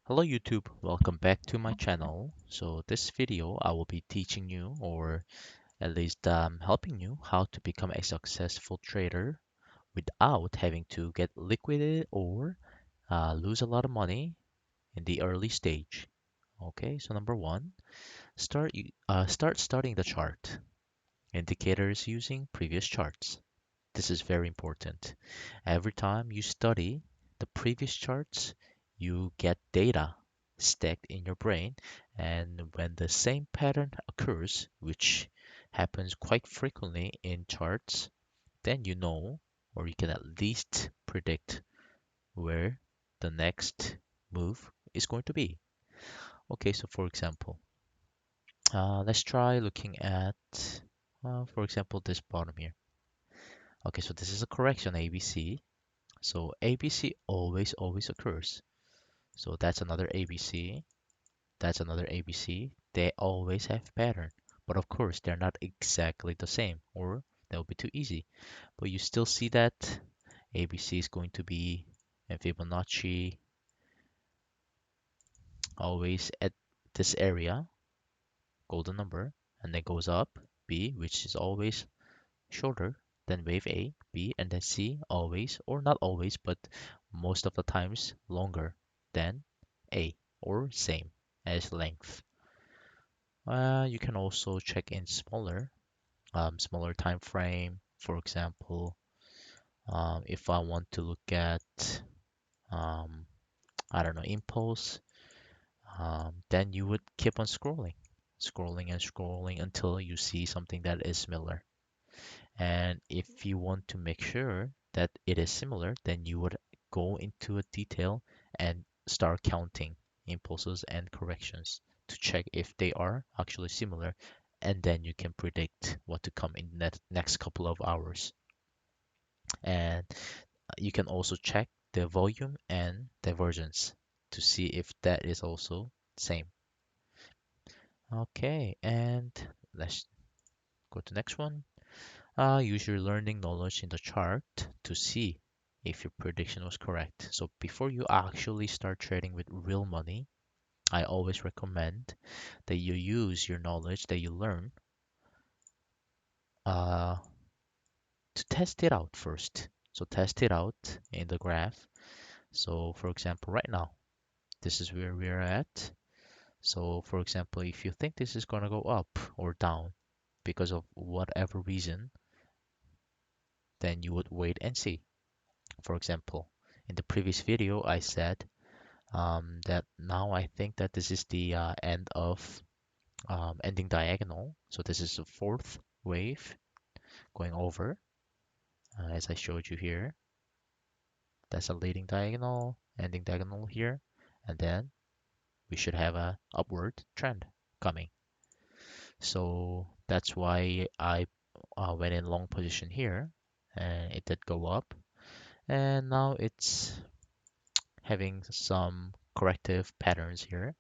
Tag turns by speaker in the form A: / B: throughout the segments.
A: Hello YouTube, welcome back to my channel. So this video I will be teaching you or at least helping you how to become a successful trader without having to get liquidated or lose a lot of money in the early stage. Okay, so number one, start studying the chart. Indicators using previous charts. This is very important. Every time you study the previous charts, you get data stacked in your brain, and when the same pattern occurs, which happens quite frequently in charts, then you know, or you can at least predict where the next move is going to be. Okay, so for example, let's try looking at, for example, this bottom here. Okay, so this is a correction ABC. So ABC always occurs. So that's another ABC. That's another ABC. They always have pattern. But of course, they're not exactly the same, or that would be too easy. But you still see that ABC is going to be in Fibonacci always at this area, golden number, and then goes up, B, which is always shorter than wave A, B, and then C, always, or not always, but most of the times longer than A, or same as length. You can also check in smaller time frame. For example, if I want to look at, um, I don't know, impulse, then you would keep on scrolling and scrolling until you see something that is similar. And if you want to make sure that it is similar, then you would go into a detail and start counting impulses and corrections to check if they are actually similar, and then you can predict what to come in the next couple of hours. And you can also check the volume and divergence to see if that is also same. Okay, and let's go to next one. Use your learning knowledge in the chart to see if your prediction was correct. So before you actually start trading with real money, I always recommend that you use your knowledge that you learn uh, to test it out first. So test it out in the graph. So for example, right now, this is where we're at. So for example, if you think this is going to go up or down because of whatever reason, then you would wait and see. For example, in the previous video, I said that now I think that this is the end of ending diagonal. So this is the fourth wave going over, as I showed you here. That's a leading diagonal, ending diagonal here, and then we should have a upward trend coming. So that's why I went in long position here, and it did go up, and now it's having some corrective patterns here.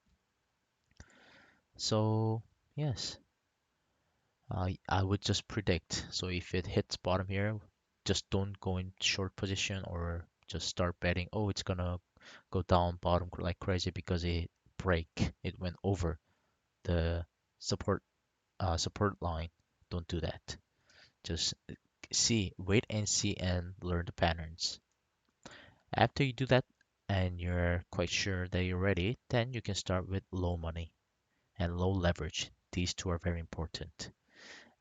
A: So yes, I would just predict. So if it hits bottom here, just don't go in short position or just start betting, oh, it's gonna go down bottom like crazy because it went over the support support line. Don't do that. Just wait and see and learn the patterns. After you do that and you're quite sure that you're ready, then you can start with low money and low leverage. These two are very important.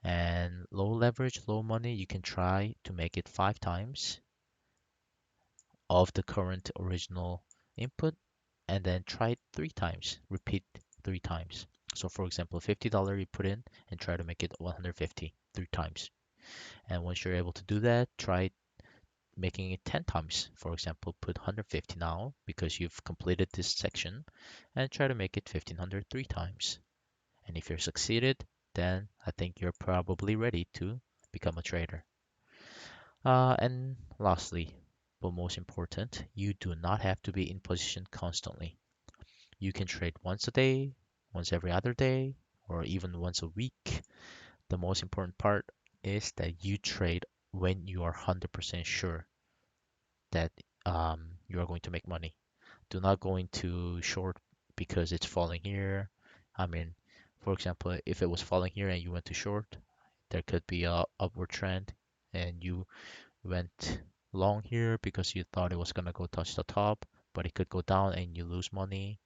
A: And low leverage, low money, you can try to make it 5 times of the current original input and then try it 3 times. Repeat 3 times. So for example, $50 you put in and try to make it 150 3 times. And once you're able to do that, try making it 10 times. For example, put 150 now because you've completed this section and try to make it 1500 3 times. And if you're succeeded, then I think you're probably ready to become a trader. And lastly, but most important, you do not have to be in position constantly. You can trade once a day, once every other day, or even once a week. The most important part is that you trade when you are 100% sure that you are going to make money. Do not go into short because it's falling here. I mean, for example, if it was falling here and you went to short, there could be a upward trend and you went long here because you thought it was gonna go touch the top, but it could go down and you lose money.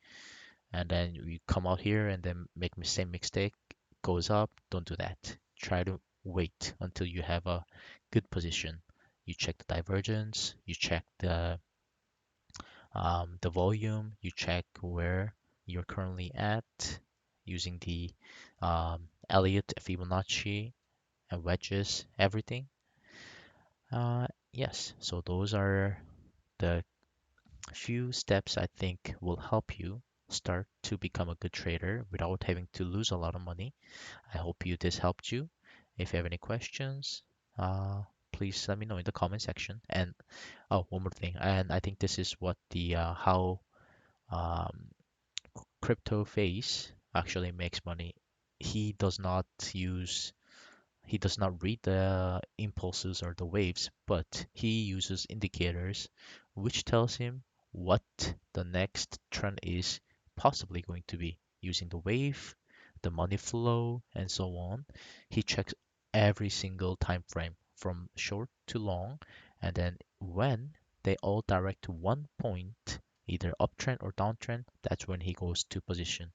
A: And then you come out here and then make the same mistake, goes up. Don't do that. Try to wait until you have a good position. You check the divergence, you check the volume, you check where you're currently at using the Elliott, Fibonacci, and wedges, everything. Yes, so those are the few steps I think will help you start to become a good trader without having to lose a lot of money. I hope this helped you. If you have any questions, uh, please let me know in the comment section. And oh, one more thing, and I think this is what the how um, crypto face actually makes money. He does not use he does not read the impulses or the waves, but he uses indicators which tells him what the next trend is possibly going to be using the wave, the money flow, and so on. He checks every single time frame from short to long, and then when they all direct to one point, either uptrend or downtrend, that's when he goes to position.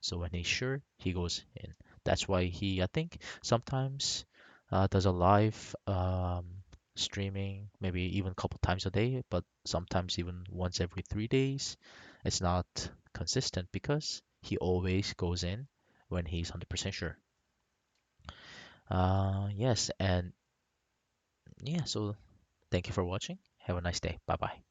A: So when he's sure, he goes in. That's why I think, sometimes does a live streaming, maybe even a couple times a day, but sometimes even once every 3 days. It's not consistent because he always goes in when he's 100% sure. Yes, and yeah, so thank you for watching. Have a nice day. Bye bye.